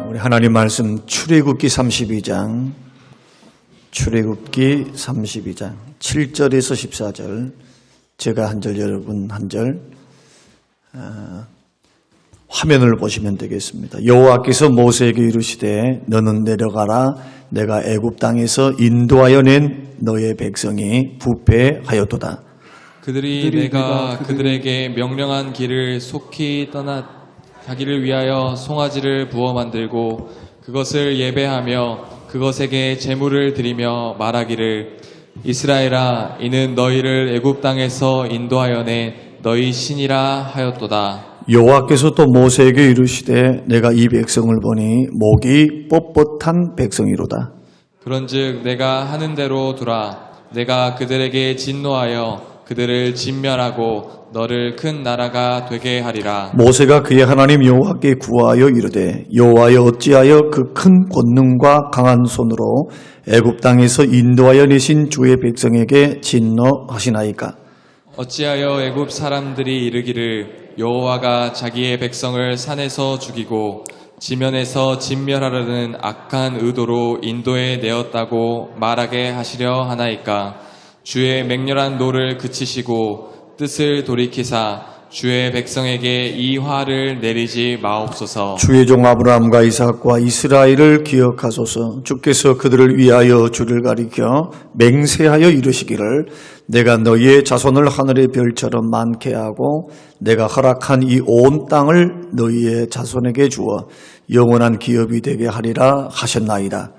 우리 하나님 말씀 출애굽기 32장 7절에서 14절, 제가 한 절, 여러분 한 절, 화면을 보시면 되겠습니다. 여호와께서 모세에게 이르시되 너는 내려가라. 내가 애굽 땅에서 인도하여 낸 너의 백성이 부패하였도다. 그들이 내가 그들에게 명령한 길을 속히 떠나 자기를 위하여 송아지를 부어 만들고 그것을 예배하며 그것에게 제물을 드리며 말하기를 이스라엘아 이는 너희를 애굽 땅에서 인도하여 낸 너희 신이라 하였도다. 여호와께서 또 모세에게 이르시되 내가 이 백성을 보니 목이 뻣뻣한 백성이로다. 그런즉 내가 하는 대로 두라. 내가 그들에게 진노하여 그들을 진멸하고 너를 큰 나라가 되게 하리라. 모세가 그의 하나님 여호와께 구하여 이르되 여호와여 어찌하여 그 큰 권능과 강한 손으로 애굽 땅에서 인도하여 내신 주의 백성에게 진노하시나이까? 어찌하여 애굽 사람들이 이르기를 여호와가 자기의 백성을 산에서 죽이고 지면에서 진멸하려는 악한 의도로 인도해 내었다고 말하게 하시려 하나이까? 주의 맹렬한 노를 그치시고 뜻을 돌이키사 주의 백성에게 이 화를 내리지 마옵소서. 주의 종 아브라함과 이삭과 이스라엘을 기억하소서. 주께서 그들을 위하여 주를 가리켜 맹세하여 이르시기를 내가 너희의 자손을 하늘의 별처럼 많게 하고 내가 허락한 이 온 땅을 너희의 자손에게 주어 영원한 기업이 되게 하리라 하셨나이다.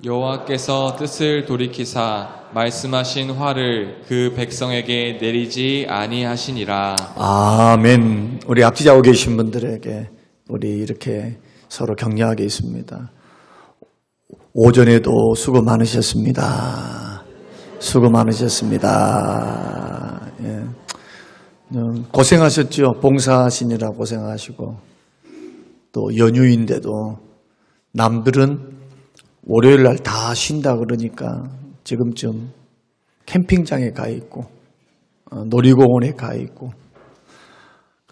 여호와께서 뜻을 돌이키사 말씀하신 화를 그 백성에게 내리지 아니하시니라. 아멘. 우리 앞지자고 계신 분들에게 우리 이렇게 서로 격려하게 있습니다. 오전에도 수고 많으셨습니다. 수고 많으셨습니다. 예. 고생하셨죠. 봉사하시느라 고생하시고 또 연휴인데도 남들은 월요일 날 다 쉰다 그러니까 지금쯤 캠핑장에 가 있고 놀이공원에 가 있고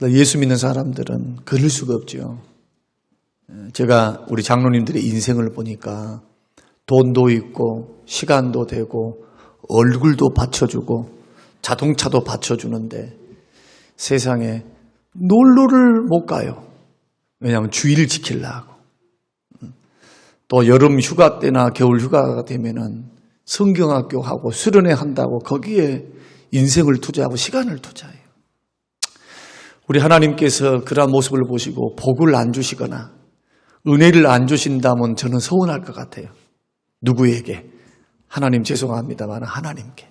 예수 믿는 사람들은 그럴 수가 없죠. 제가 우리 장로님들의 인생을 보니까 돈도 있고 시간도 되고 얼굴도 바쳐주고 자동차도 바쳐주는데 세상에 놀러를 못 가요. 왜냐하면 주의를 지키려고. 또 여름 휴가 때나 겨울 휴가가 되면은 성경학교 하고 수련회 한다고 거기에 인생을 투자하고 시간을 투자해요. 우리 하나님께서 그러한 모습을 보시고 복을 안 주시거나 은혜를 안 주신다면 저는 서운할 것 같아요. 누구에게? 하나님 죄송합니다만 하나님께.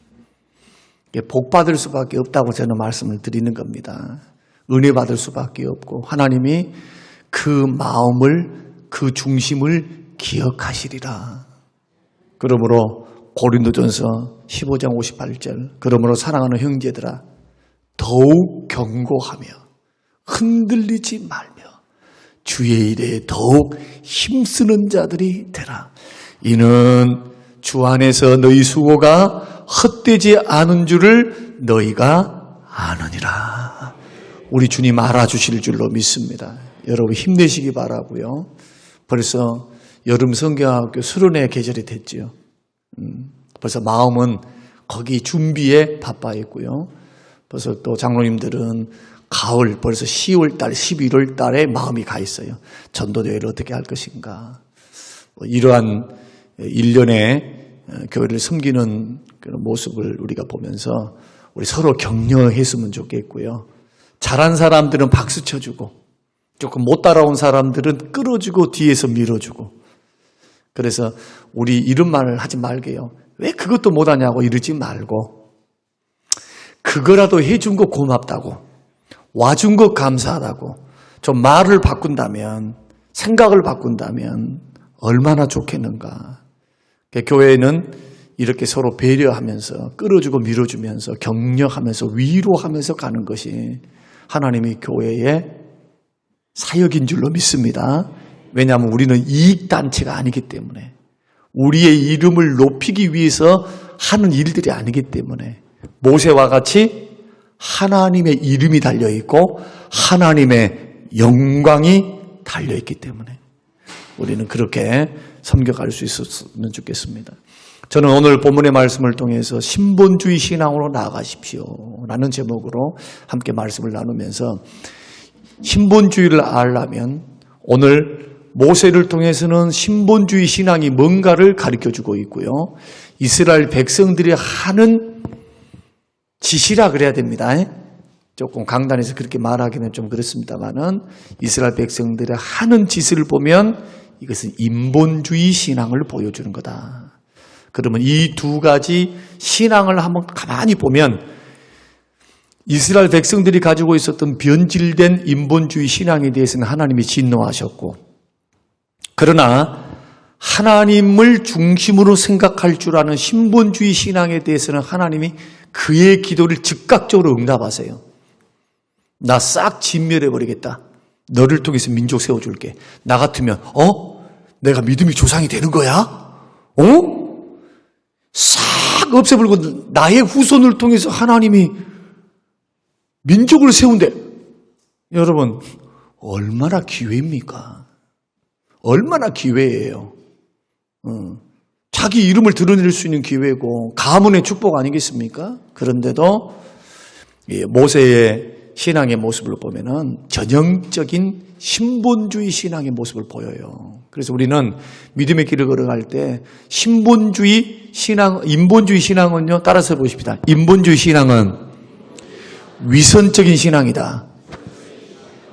복 받을 수밖에 없다고 저는 말씀을 드리는 겁니다. 은혜 받을 수밖에 없고 하나님이 그 마음을 그 중심을 기억하시리라. 그러므로 고린도전서 15장 58절 그러므로 사랑하는 형제들아 더욱 경고하며 흔들리지 말며 주의 일에 더욱 힘쓰는 자들이 되라. 이는 주 안에서 너희 수고가 헛되지 않은 줄을 너희가 아느니라. 우리 주님 알아주실 줄로 믿습니다. 여러분 힘내시기 바라고요. 벌써 여름 성경학교 수련회 계절이 됐죠. 벌써 마음은 거기 준비에 바빠 있고요. 벌써 또 장로님들은 가을 벌써 10월 달, 11월 달에 마음이 가 있어요. 전도대회를 어떻게 할 것인가. 이러한 1년에 교회를 섬기는 그런 모습을 우리가 보면서 우리 서로 격려했으면 좋겠고요. 잘한 사람들은 박수 쳐주고 조금 못 따라온 사람들은 끌어주고 뒤에서 밀어주고 그래서 우리 이런 말을 하지 말게요. 왜 그것도 못하냐고 이러지 말고 그거라도 해준 거 고맙다고 와준 거 감사하다고 좀 말을 바꾼다면 생각을 바꾼다면 얼마나 좋겠는가. 교회는 이렇게 서로 배려하면서 끌어주고 밀어주면서 격려하면서 위로하면서 가는 것이 하나님이 교회의 사역인 줄로 믿습니다. 왜냐하면 우리는 이익단체가 아니기 때문에 우리의 이름을 높이기 위해서 하는 일들이 아니기 때문에 모세와 같이 하나님의 이름이 달려있고 하나님의 영광이 달려있기 때문에 우리는 그렇게 섬겨갈 수 있었으면 좋겠습니다. 저는 오늘 본문의 말씀을 통해서 신본주의 신앙으로 나아가십시오 라는 제목으로 함께 말씀을 나누면서 신본주의를 알려면 오늘 모세를 통해서는 신본주의 신앙이 뭔가를 가르쳐주고 있고요. 이스라엘 백성들이 하는 짓이라 그래야 됩니다. 조금 강단에서 그렇게 말하기는 좀 그렇습니다만은 이스라엘 백성들이 하는 짓을 보면 이것은 인본주의 신앙을 보여주는 거다. 그러면 이 두 가지 신앙을 한번 가만히 보면 이스라엘 백성들이 가지고 있었던 변질된 인본주의 신앙에 대해서는 하나님이 진노하셨고, 그러나 하나님을 중심으로 생각할 줄 아는 신본주의 신앙에 대해서는 하나님이 그의 기도를 즉각적으로 응답하세요. 나 싹 진멸해버리겠다. 너를 통해서 민족 세워줄게. 나 같으면 내가 믿음이 조상이 되는 거야? 싹 없애버리고 나의 후손을 통해서 하나님이 민족을 세운대. 여러분, 얼마나 기회입니까? 얼마나 기회예요. 자기 이름을 드러낼 수 있는 기회고 가문의 축복 아니겠습니까? 그런데도 모세의 신앙의 모습을 보면은 전형적인 신본주의 신앙의 모습을 보여요. 그래서 우리는 믿음의 길을 걸어갈 때 신본주의 신앙, 인본주의 신앙은요, 따라서 보십시다. 인본주의 신앙은 위선적인 신앙이다.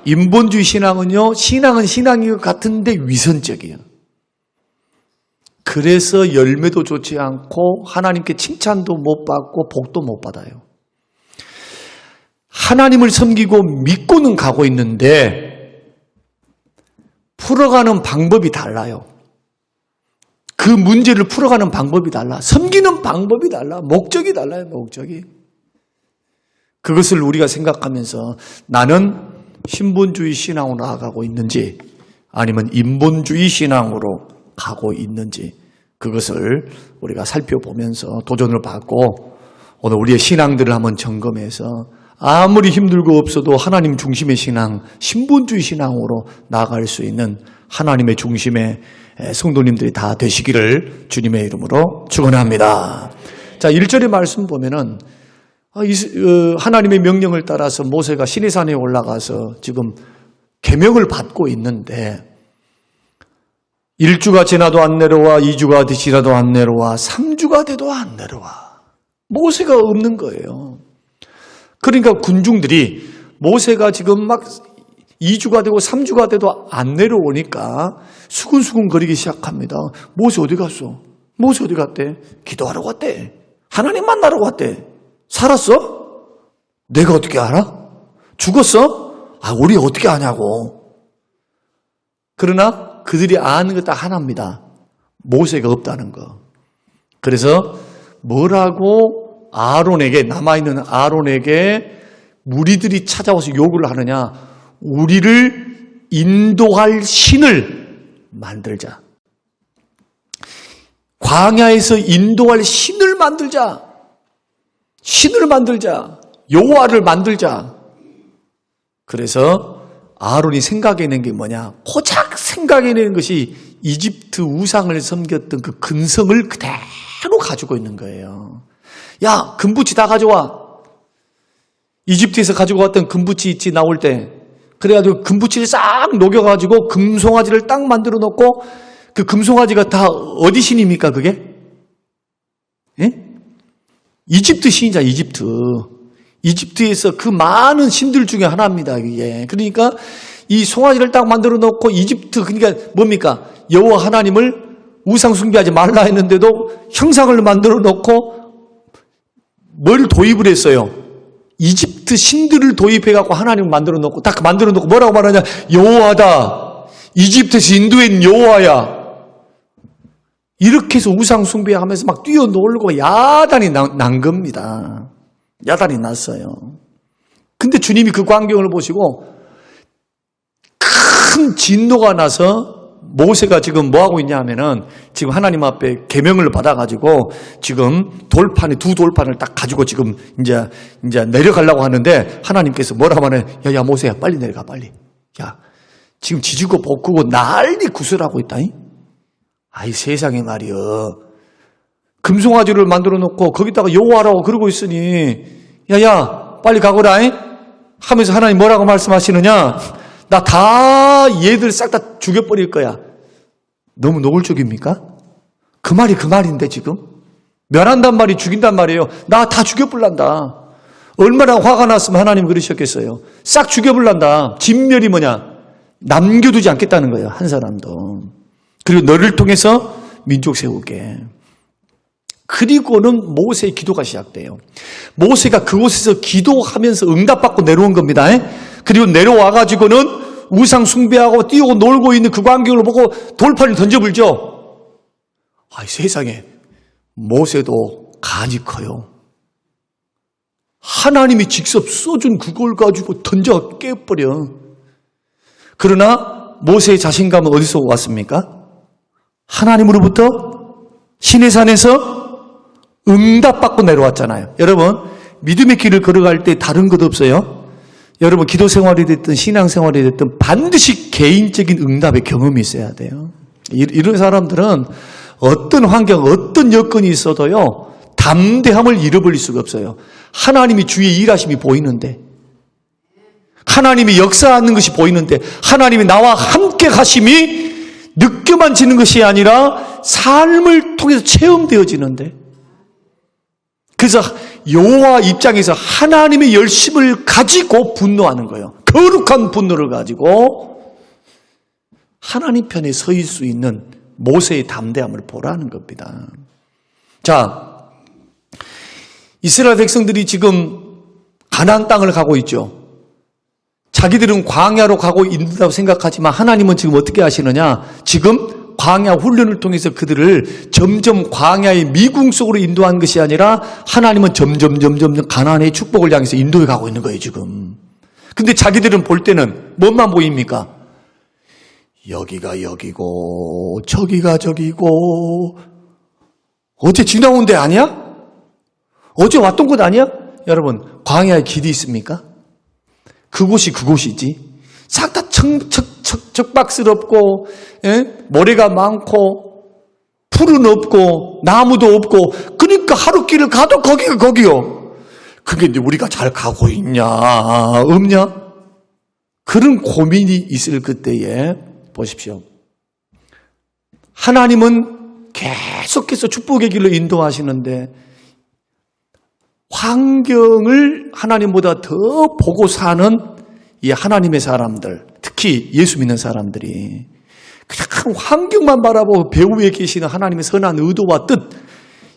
인본주의 신앙은요, 신앙은 신앙인 것 같은데 위선적이에요. 그래서 열매도 좋지 않고 하나님께 칭찬도 못 받고 복도 못 받아요. 하나님을 섬기고 믿고는 가고 있는데 풀어가는 방법이 달라요. 그 문제를 풀어가는 방법이 달라. 섬기는 방법이 달라. 목적이 달라요. 목적이. 그것을 우리가 생각하면서 나는 신본주의 신앙으로 나아가고 있는지 아니면 인본주의 신앙으로 가고 있는지 그것을 우리가 살펴보면서 도전을 받고 오늘 우리의 신앙들을 한번 점검해서 아무리 힘들고 없어도 하나님 중심의 신앙, 신본주의 신앙으로 나아갈 수 있는 하나님의 중심의 성도님들이 다 되시기를 주님의 이름으로 축원합니다. 자, 1절의 말씀 보면은 하나님의 명령을 따라서 모세가 시내산에 올라가서 지금 계명을 받고 있는데 1주가 지나도 안 내려와, 2주가 지나도 안 내려와, 3주가 돼도 안 내려와. 모세가 없는 거예요. 그러니까 군중들이 모세가 지금 막 2주가 되고 3주가 돼도 안 내려오니까 수근수근 거리기 시작합니다. 모세 어디 갔어? 모세 어디 갔대? 기도하러 갔대. 하나님 만나러 갔대. 살았어? 내가 어떻게 알아? 죽었어? 우리 어떻게 아냐고. 그러나 그들이 아는 것 딱 하나입니다. 모세가 없다는 거. 그래서 뭐라고 아론에게, 남아있는 아론에게 무리들이 찾아와서 요구를 하느냐. 우리를 인도할 신을 만들자. 광야에서 인도할 신을 만들자. 신을 만들자. 여호와를 만들자. 그래서 아론이 생각해낸 게 뭐냐. 고작 생각해낸 것이 이집트 우상을 섬겼던 그 근성을 그대로 가지고 있는 거예요. 야, 금붙이 다 가져와. 이집트에서 가지고 왔던 금붙이 있지, 나올 때. 그래가지고 금붙이를 싹 녹여가지고 금송아지를 딱 만들어 놓고 그 금송아지가 다 어디 신입니까, 그게? 예? 이집트 신이자, 이집트. 이집트에서 그 많은 신들 중에 하나입니다, 이게. 그러니까 이 송아지를 딱 만들어 놓고 이집트, 그러니까 뭡니까? 여호와 하나님을 우상 숭배하지 말라 했는데도 형상을 만들어 놓고 뭘 도입을 했어요? 이집트 신들을 도입해갖고 하나님을 만들어 놓고, 딱 만들어 놓고 뭐라고 말하냐? 여호와다. 이집트에서 인도한 여호와야. 이렇게 해서 우상 숭배하면서 막 뛰어놀고 야단이 난 겁니다. 야단이 났어요. 근데 주님이 그 광경을 보시고 큰 진노가 나서 모세가 지금 뭐 하고 있냐 하면은 지금 하나님 앞에 계명을 받아가지고 지금 돌판에 두 돌판을 딱 가지고 지금 이제 내려가려고 하는데 하나님께서 뭐라고 하냐. 야, 모세야, 빨리 내려가, 빨리. 야, 지금 지지고 볶고 난리 구슬하고 있다. 아이 세상에 말이여. 금송아지를 만들어 놓고 거기다가 여호와라고 그러고 있으니 야야 빨리 가거라 하면서 하나님 뭐라고 말씀하시느냐? 나 다 얘들 싹 다 죽여버릴 거야. 너무 노골적입니까? 그 말이 그 말인데 지금 멸한단 말이 죽인단 말이에요. 나 다 죽여버린다. 얼마나 화가 났으면 하나님 그러셨겠어요. 싹 죽여버린다. 진멸이 뭐냐? 남겨두지 않겠다는 거예요. 한 사람도. 그리고 너를 통해서 민족 세우게. 그리고는 모세의 기도가 시작돼요. 모세가 그곳에서 기도하면서 응답받고 내려온 겁니다. 그리고 내려와가지고는 우상 숭배하고 뛰고 놀고 있는 그 광경을 보고 돌판을 던져불죠. 아이 세상에 모세도 간이 커요. 하나님이 직접 써준 그걸 가지고 던져 깨버려. 그러나 모세의 자신감은 어디서 왔습니까? 하나님으로부터 시내산에서 응답받고 내려왔잖아요. 여러분 믿음의 길을 걸어갈 때 다른 것 없어요. 여러분 기도 생활이 됐든 신앙 생활이 됐든 반드시 개인적인 응답의 경험이 있어야 돼요. 이런 사람들은 어떤 환경, 어떤 여건이 있어도요 담대함을 잃어버릴 수가 없어요. 하나님이 주위에 일하심이 보이는데, 하나님이 역사하는 것이 보이는데, 하나님이 나와 함께 하심이 느껴만 지는 것이 아니라 삶을 통해서 체험되어지는데, 그래서 여호와 입장에서 하나님의 열심을 가지고 분노하는 거예요. 거룩한 분노를 가지고 하나님 편에 서일 수 있는 모세의 담대함을 보라는 겁니다. 자, 이스라엘 백성들이 지금 가나안 땅을 가고 있죠. 자기들은 광야로 가고 있다고 생각하지만 하나님은 지금 어떻게 하시느냐? 지금 광야 훈련을 통해서 그들을 점점 광야의 미궁 속으로 인도한 것이 아니라 하나님은 점점 가나안의 축복을 향해서 인도해 가고 있는 거예요, 지금. 근데 자기들은 볼 때는 뭐만 보입니까? 여기가 여기고 저기가 저기고 어제 지나온 데 아니야? 어제 왔던 곳 아니야? 여러분 광야에 길이 있습니까? 그곳이 그곳이지. 싹 다 척박스럽고 모래가 많고 풀은 없고 나무도 없고 그러니까 하루 길을 가도 거기가 거기요. 그게 우리가 잘 가고 있냐 없냐? 그런 고민이 있을 그때에 보십시오. 하나님은 계속해서 축복의 길로 인도하시는데 환경을 하나님보다 더 보고 사는 이 하나님의 사람들, 특히 예수 믿는 사람들이 그냥 환경만 바라보고 배후에 계시는 하나님의 선한 의도와 뜻,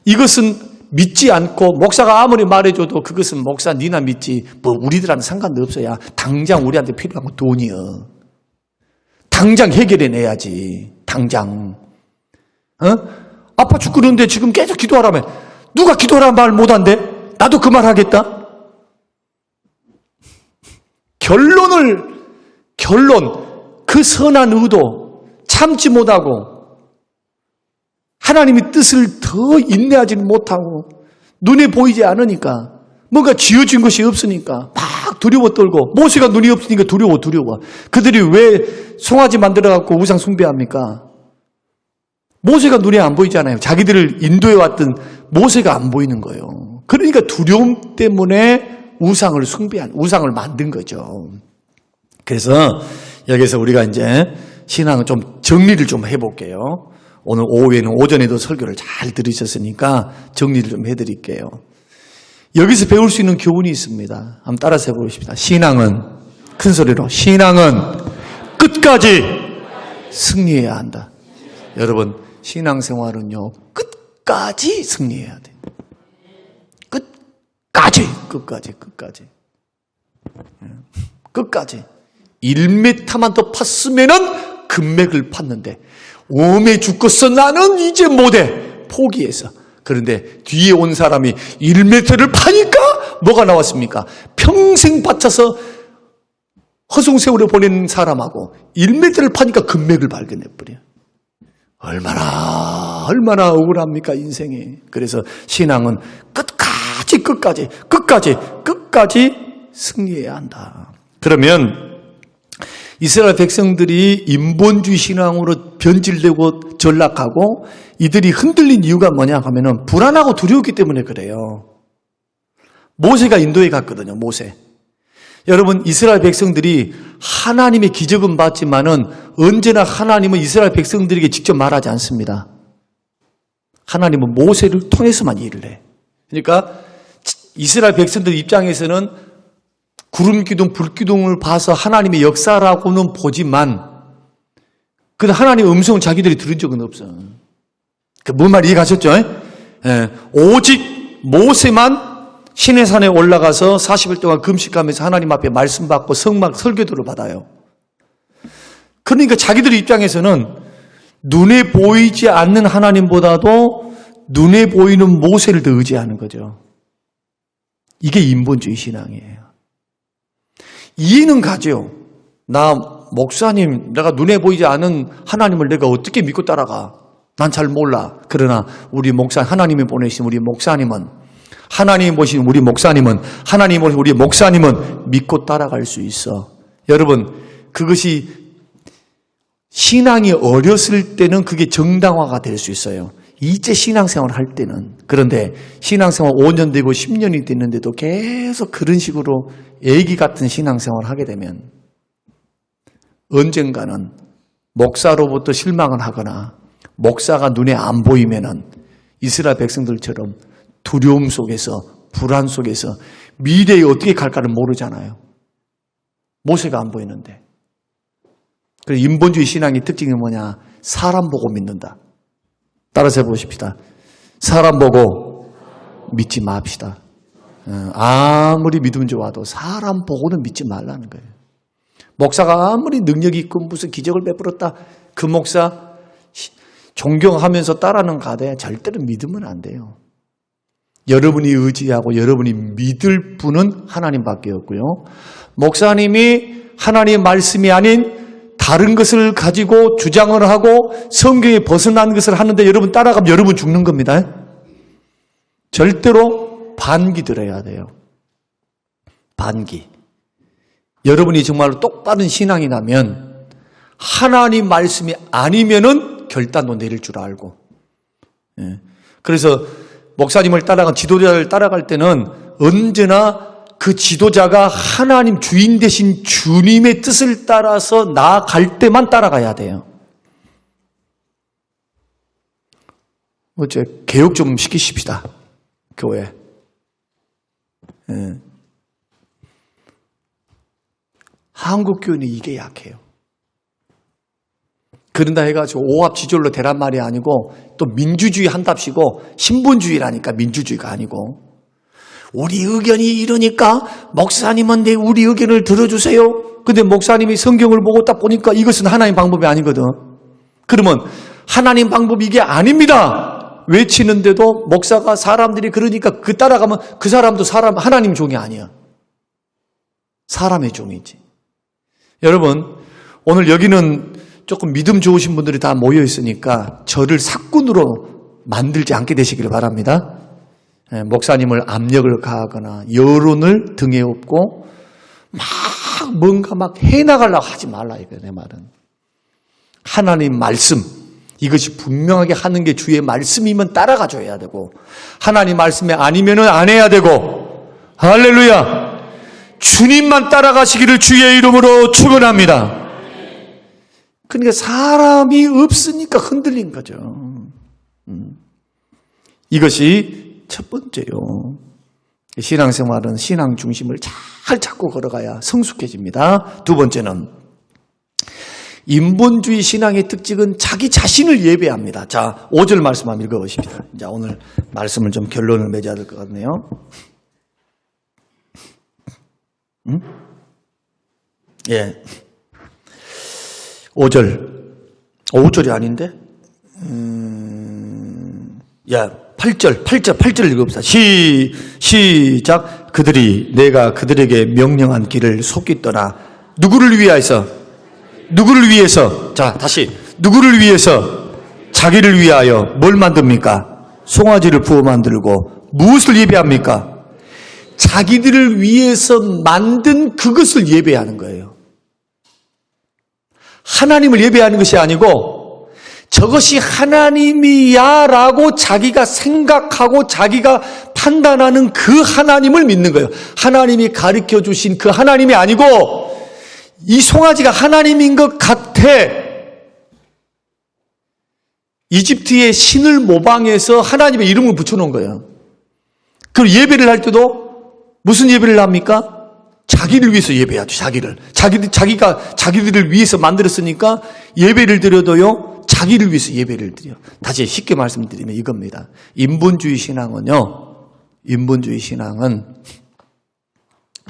이것은 믿지 않고 목사가 아무리 말해줘도 그것은 목사 니나 믿지 뭐 우리들한테 상관도 없어야. 당장 우리한테 필요한 건 돈이요. 당장 해결해내야지. 당장. 아파 죽겠는데 지금 계속 기도하라며. 누가 기도하라는 말 못한대? 나도 그 말 하겠다. 결론, 그 선한 의도 참지 못하고 하나님의 뜻을 더 인내하지는 못하고 눈에 보이지 않으니까 뭔가 지어진 것이 없으니까 막 두려워 떨고, 모세가 눈이 없으니까 두려워. 그들이 왜 송아지 만들어갖고 우상 숭배합니까? 모세가 눈에 안 보이잖아요. 자기들을 인도해 왔던 모세가 안 보이는 거예요. 그러니까 두려움 때문에 우상을 만든 거죠. 그래서 여기서 우리가 이제 신앙을 좀 정리를 좀 해볼게요. 오늘 오후에는 오전에도 설교를 잘 들으셨으니까 정리를 좀 해드릴게요. 여기서 배울 수 있는 교훈이 있습니다. 한번 따라서 해보십시다. 신앙은, 큰 소리로, 신앙은 끝까지 승리해야 한다. 여러분, 신앙생활은요, 끝까지 승리해야 돼요. 끝까지. 1m만 더 팠으면은 금맥을 팠는데, 오메 죽겠어. 나는 이제 못해. 포기해서. 그런데 뒤에 온 사람이 1m를 파니까 뭐가 나왔습니까? 평생 바쳐서 허송세월에 보낸 사람하고 1m를 파니까 금맥을 발견해버려. 얼마나 억울합니까, 인생이. 그래서 신앙은 끝까지 승리해야 한다. 그러면 이스라엘 백성들이 인본주의 신앙으로 변질되고 전락하고 이들이 흔들린 이유가 뭐냐 하면은 불안하고 두려웠기 때문에 그래요. 모세가 인도에 갔거든요. 모세. 여러분, 이스라엘 백성들이 하나님의 기적은 봤지만은 언제나 하나님은 이스라엘 백성들에게 직접 말하지 않습니다. 하나님은 모세를 통해서만 일을 해. 그러니까 이스라엘 백성들 입장에서는 구름 기둥, 불 기둥을 봐서 하나님의 역사라고는 보지만 그 하나님의 음성은 자기들이 들은 적은 없어. 뭔 말 이해가셨죠? 예. 오직 모세만 시내산에 올라가서 40일 동안 금식하면서 하나님 앞에 말씀 받고 성막 설교도를 받아요. 그러니까 자기들 입장에서는 눈에 보이지 않는 하나님보다도 눈에 보이는 모세를 더 의지하는 거죠. 이게 인본주의 신앙이에요. 이해는 가죠. 나 목사님, 내가 눈에 보이지 않은 하나님을 내가 어떻게 믿고 따라가? 난 잘 몰라. 그러나 우리 목사, 하나님이 보내신 우리 목사님은, 하나님이 보신 우리 목사님은, 하나님이 보신 우리 목사님은 믿고 따라갈 수 있어. 여러분, 그것이 신앙이 어렸을 때는 그게 정당화가 될 수 있어요. 이제 신앙생활을 할 때는. 그런데 신앙생활 5년 되고 10년이 됐는데도 계속 그런 식으로 애기 같은 신앙생활을 하게 되면 언젠가는 목사로부터 실망을 하거나 목사가 눈에 안 보이면은 이스라엘 백성들처럼 두려움 속에서 불안 속에서 미래에 어떻게 갈까를 모르잖아요. 모세가 안 보이는데. 그래서 인본주의 신앙의 특징이 뭐냐? 사람 보고 믿는다. 따라서 해보십시다. 사람 보고 믿지 맙시다. 아무리 믿음 좋아도 사람 보고는 믿지 말라는 거예요. 목사가 아무리 능력이 있고 무슨 기적을 베풀었다. 그 목사 존경하면서 따라는 가되 절대로 믿으면 안 돼요. 여러분이 의지하고 여러분이 믿을 분은 하나님밖에 없고요. 목사님이 하나님의 말씀이 아닌 다른 것을 가지고 주장을 하고 성경에 벗어난 것을 하는데 여러분 따라가면 여러분 죽는 겁니다. 절대로 반기 들어야 돼요. 반기. 여러분이 정말로 똑바른 신앙이 나면 하나님 말씀이 아니면은 결단도 내릴 줄 알고. 그래서 목사님을 따라간 지도자를 따라갈 때는 언제나 그 지도자가 하나님 주인 되신 주님의 뜻을 따라서 나아갈 때만 따라가야 돼요. 어째 개혁 좀 시키십시다. 교회. 한국 교회는 이게 약해요. 그런다 해가지고 오합지졸로 되란 말이 아니고 또 민주주의 한답시고 신분주의라니까 민주주의가 아니고 우리 의견이 이러니까 목사님은 우리 의견을 들어주세요. 근데 목사님이 성경을 보고 딱 보니까 이것은 하나님 방법이 아니거든. 그러면 하나님 방법이 이게 아닙니다 외치는데도 목사가 사람들이 그러니까 그 따라가면 그 사람도 하나님 종이 아니야. 사람의 종이지. 여러분, 오늘 여기는 조금 믿음 좋으신 분들이 다 모여 있으니까 저를 사꾼으로 만들지 않게 되시기를 바랍니다. 목사님을 압력을 가하거나 여론을 등에 업고 뭔가 해나가려고 하지 말라 이거예요. 내 말은. 하나님 말씀, 이것이 분명하게 하는 게 주의 말씀이면 따라가 줘야 되고 하나님 말씀이 아니면은 안 해야 되고 할렐루야. 주님만 따라가시기를 주의 이름으로 축원합니다. 그러니까 사람이 없으니까 흔들린 거죠. 이것이 첫 번째요. 신앙생활은 신앙 중심을 잘 잡고 걸어가야 성숙해집니다. 두 번째는 인본주의 신앙의 특징은 자기 자신을 예배합니다. 자, 5절 말씀 한번 읽어보십시다. 자, 오늘 말씀을 좀 결론을 맺어야 될 것 같네요. 예. 5절이 아닌데? 8절 읽어봅시다. 시작. 그들이 내가 그들에게 명령한 길을 속히 떠나 누구를 위하여서? 자, 다시. 누구를 위해서? 자기를 위하여 뭘 만듭니까? 송아지를 부어 만들고 무엇을 예배합니까? 자기들을 위해서 만든 그것을 예배하는 거예요. 하나님을 예배하는 것이 아니고 저것이 하나님이야 라고 자기가 생각하고 자기가 판단하는 그 하나님을 믿는 거예요. 하나님이 가르쳐 주신 그 하나님이 아니고 이 송아지가 하나님인 것 같아. 이집트의 신을 모방해서 하나님의 이름을 붙여놓은 거예요. 그리고 예배를 할 때도 무슨 예배를 합니까? 자기를 위해서 예배하죠. 자기가 자기들을 위해서 만들었으니까 예배를 드려도요, 자기를 위해서 예배를 드려. 다시 쉽게 말씀드리면 이겁니다. 인본주의 신앙은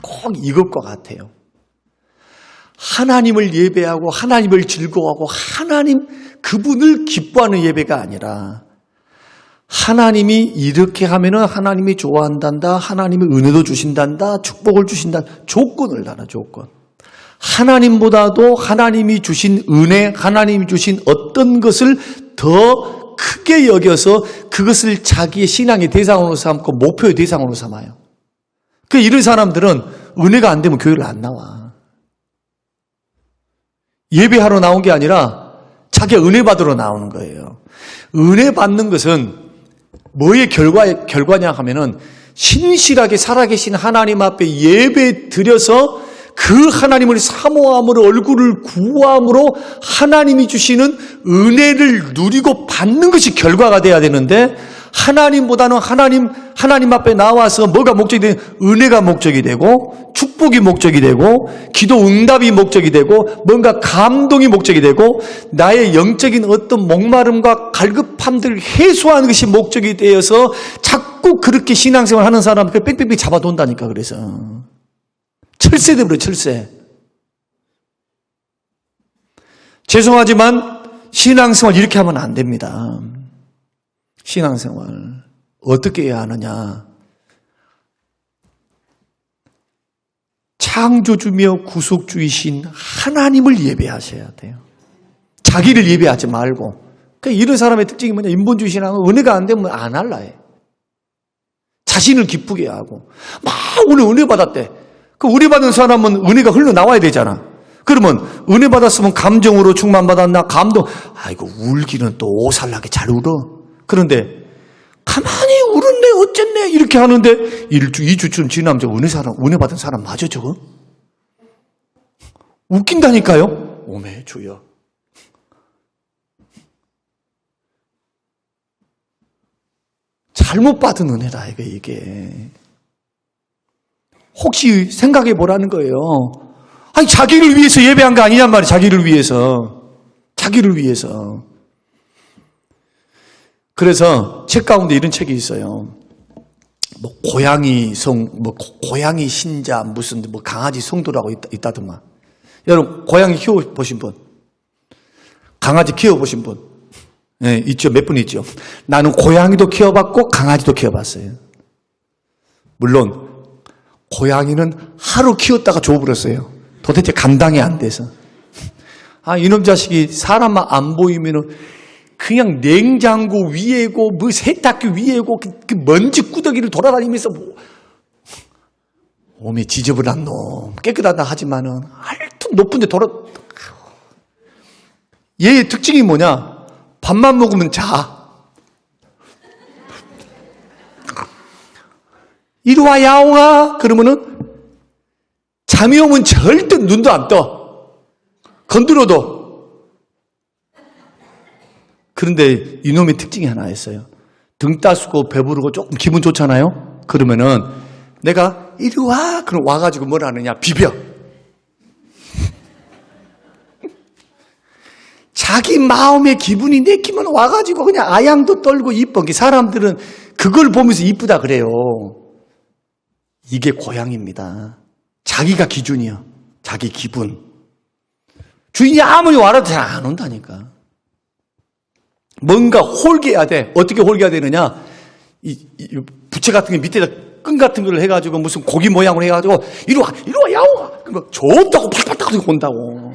꼭 이것과 같아요. 하나님을 예배하고 하나님을 즐거워하고 하나님 그분을 기뻐하는 예배가 아니라 하나님이 이렇게 하면은 하나님이 좋아한단다. 하나님이 은혜도 주신단다. 축복을 주신다. 조건을 달아, 조건. 하나님보다도 하나님이 주신 은혜, 하나님이 주신 어떤 것을 더 크게 여겨서 그것을 자기의 신앙의 대상으로 삼고 목표의 대상으로 삼아요. 그 이런 사람들은 은혜가 안 되면 교회를 안 나와. 예배하러 나온 게 아니라 자기가 은혜 받으러 나오는 거예요. 은혜 받는 것은 뭐의 결과냐 하면은 신실하게 살아계신 하나님 앞에 예배 드려서 그 하나님을 사모함으로 얼굴을 구함으로 하나님이 주시는 은혜를 누리고 받는 것이 결과가 돼야 되는데 하나님보다는 하나님 앞에 나와서 뭐가 목적이 되는 은혜가 목적이 되고 축복이 목적이 되고 기도 응답이 목적이 되고 뭔가 감동이 목적이 되고 나의 영적인 어떤 목마름과 갈급함들을 해소하는 것이 목적이 되어서 자꾸 그렇게 신앙생활 하는 사람을 빽빽빽 잡아돈다니까. 그래서 철새돼 버려, 철새. 죄송하지만 신앙생활 이렇게 하면 안 됩니다. 신앙생활 어떻게 해야 하느냐? 창조주며 구속주이신 하나님을 예배하셔야 돼요. 자기를 예배하지 말고. 그러니까 이런 사람의 특징이 뭐냐? 인본주의 신앙은 은혜가 안 되면 안 할라 해. 자신을 기쁘게 하고 막 오늘 은혜 받았대. 그 은혜 받은 사람은 은혜가 흘러나와야 되잖아. 그러면 은혜 받았으면 감정으로 충만받았나? 감동. 아이고 울기는 또 오살나게 잘 울어. 그런데 가만히 울었네 어쨌네 이렇게 하는데 1주 2주쯤 지나면 은혜 받은 사람 맞아 저거? 웃긴다니까요. 오메 주여. 잘못 받은 은혜다 이게. 혹시 생각해 보라는 거예요. 아니 자기를 위해서 예배한 거 아니냔 말이에요. 자기를 위해서. 그래서 책 가운데 이런 책이 있어요. 뭐 고양이 신자 무슨 뭐 강아지 성도라고 있다더만. 여러분 고양이 키워보신 분, 강아지 키워보신 분, 네, 있죠. 몇 분 있죠. 나는 고양이도 키워봤고 강아지도 키워봤어요. 물론 고양이는 하루 키웠다가 줘버렸어요. 도대체 감당이 안 돼서. 이놈 자식이 사람만 안 보이면은 그냥 냉장고 위에고 뭐 세탁기 위에고 그 먼지 구더기를 돌아다니면서 몸이 지저분한 놈, 깨끗하다 하지만은 하여튼 높은 데 얘의 특징이 뭐냐? 밥만 먹으면 자. 이리 와 야옹아 그러면은 잠이 오면 절대 눈도 안 떠. 건드려도. 그런데 이놈의 특징이 하나 있어요. 등 따스고 배부르고 조금 기분 좋잖아요. 그러면은 내가 이리 와 그럼 와가지고 뭘 하느냐? 비벼. 자기 마음의 기분이 내키면 와가지고 그냥 아양도 떨고 이뻐. 사람들은 그걸 보면서 이쁘다 그래요. 이게 고양입니다. 자기가 기준이요. 자기 기분. 주인이 아무리 와라도 잘 안 온다니까. 뭔가 홀게해야 돼. 어떻게 홀게해야 되느냐? 이 부채 같은 게 밑에다 끈 같은 걸 해가지고 무슨 고기 모양으로 해가지고 이리 와 야옹아. 그러면 좋다고 팔팔 온다고.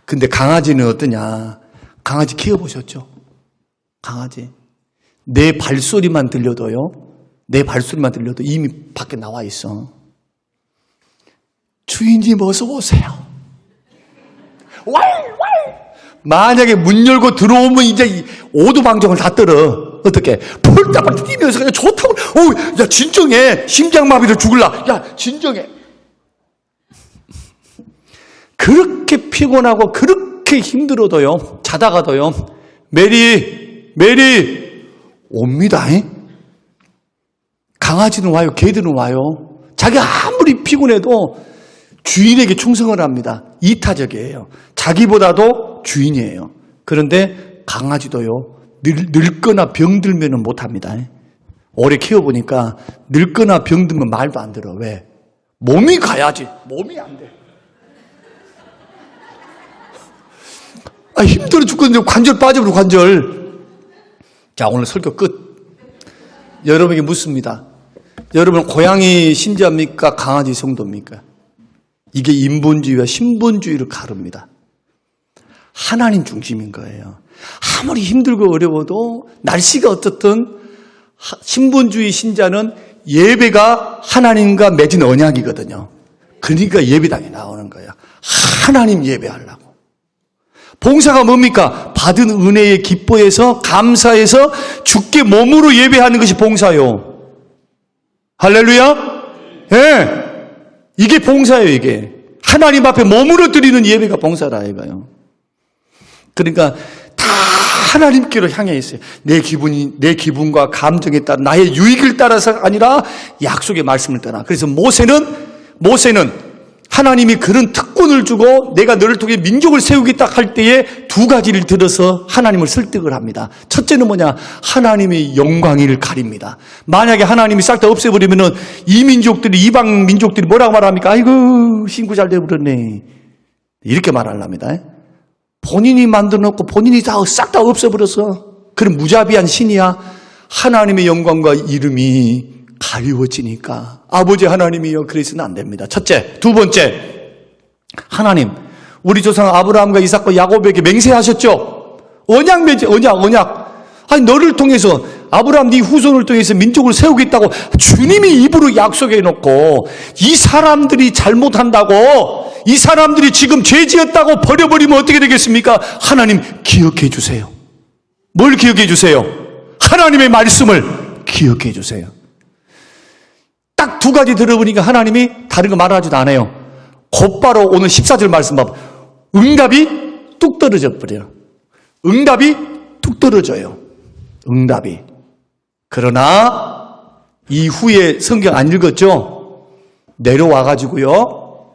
근데 강아지는 어떠냐? 강아지 키워보셨죠? 강아지. 내 발소리만 들려도 이미 밖에 나와 있어. 주인님 어서 오세요. 만약에 문 열고 들어오면 이제 오두방정을 다 떨어. 어떻게? 펄딱펄딱 뛰면서 그냥 좋다고. 야, 진정해. 심장마비로 죽을라. 야, 진정해. 그렇게 피곤하고 그렇게 힘들어도요, 자다가도요, 메리 옵니다. 강아지는 와요, 개들은 와요. 자기가 아무리 피곤해도 주인에게 충성을 합니다. 이타적이에요. 자기보다도 주인이에요. 그런데 강아지도요, 늙거나 병들면 못합니다. 오래 키워보니까 늙거나 병들면 말도 안 들어. 왜? 몸이 가야지. 몸이 안 돼. 힘들어 죽겠는데 관절 빠져버려, 관절. 자, 오늘 설교 끝. 여러분에게 묻습니다. 여러분 고양이 신자입니까? 강아지 성도입니까? 이게 인본주의와 신본주의를 가릅니다. 하나님 중심인 거예요. 아무리 힘들고 어려워도 날씨가 어떻든 신본주의 신자는 예배가 하나님과 맺은 언약이거든요. 그러니까 예배당에 나오는 거예요. 하나님 예배하려고. 봉사가 뭡니까? 받은 은혜에 기뻐해서 감사해서 주께 몸으로 예배하는 것이 봉사요. 할렐루야? 예. 이게 봉사예요, 이게. 하나님 앞에 몸으로 드리는 예배가 봉사라 이거요. 그러니까 다 하나님께로 향해 있어요. 내 기분과 감정에 따라 나의 유익을 따라서가 아니라 약속의 말씀을 따라. 그래서 모세는 하나님이 그런 특권을 주고 내가 너를 통해 민족을 세우겠다 할 때에 두 가지를 들어서 하나님을 설득을 합니다. 첫째는 뭐냐? 하나님의 영광을 가립니다. 만약에 하나님이 싹 다 없애버리면은 이방 민족들이 뭐라고 말합니까? 아이고, 신구 잘 돼버렸네. 이렇게 말하랍니다. 본인이 만들어 놓고 본인이 싹 다 없애버렸어. 그런 무자비한 신이야. 하나님의 영광과 이름이 가리워지니까 아버지 하나님이여 그래서는 안 됩니다. 첫째. 두 번째, 하나님 우리 조상 아브라함과 이삭과 야곱에게 맹세하셨죠. 언약. 아니 너를 통해서 아브라함 네 후손을 통해서 민족을 세우겠다고 주님이 입으로 약속해 놓고 이 사람들이 잘못한다고, 이 사람들이 지금 죄 지었다고 버려버리면 어떻게 되겠습니까? 하나님 기억해 주세요. 뭘 기억해 주세요? 하나님의 말씀을 기억해 주세요. 딱 두 가지 들어보니까 하나님이 다른 거 말하지도 않아요. 곧바로 오늘 14절 말씀 봐. 응답이 뚝 떨어져 버려요. 응답이 뚝 떨어져요. 응답이. 그러나 이후에 성경 안 읽었죠? 내려와가지고요,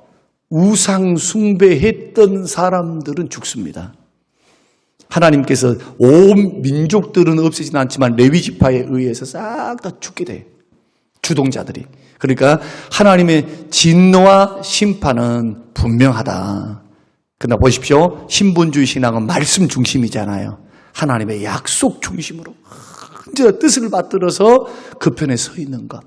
우상 숭배했던 사람들은 죽습니다. 하나님께서 온 민족들은 없애지는 않지만 레위 지파에 의해서 싹 다 죽게 돼요. 주동자들이. 그러니까 하나님의 진노와 심판은 분명하다. 그러나 보십시오. 신본주의 신앙은 말씀 중심이잖아요. 하나님의 약속 중심으로 언제나 뜻을 받들어서 그 편에 서 있는 것.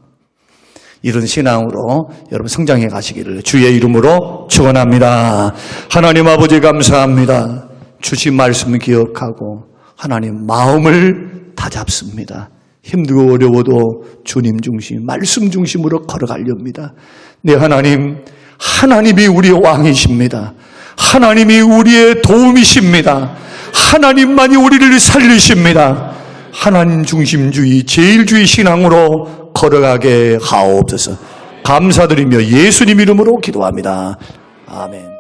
이런 신앙으로 여러분 성장해 가시기를 주의 이름으로 축원합니다. 하나님 아버지 감사합니다. 주신 말씀을 기억하고 하나님 마음을 다잡습니다. 힘들고 어려워도 주님 중심, 말씀 중심으로 걸어가렵니다. 네, 하나님이 우리의 왕이십니다. 하나님이 우리의 도움이십니다. 하나님만이 우리를 살리십니다. 하나님 중심주의, 제일주의 신앙으로 걸어가게 하옵소서. 감사드리며 예수님 이름으로 기도합니다. 아멘.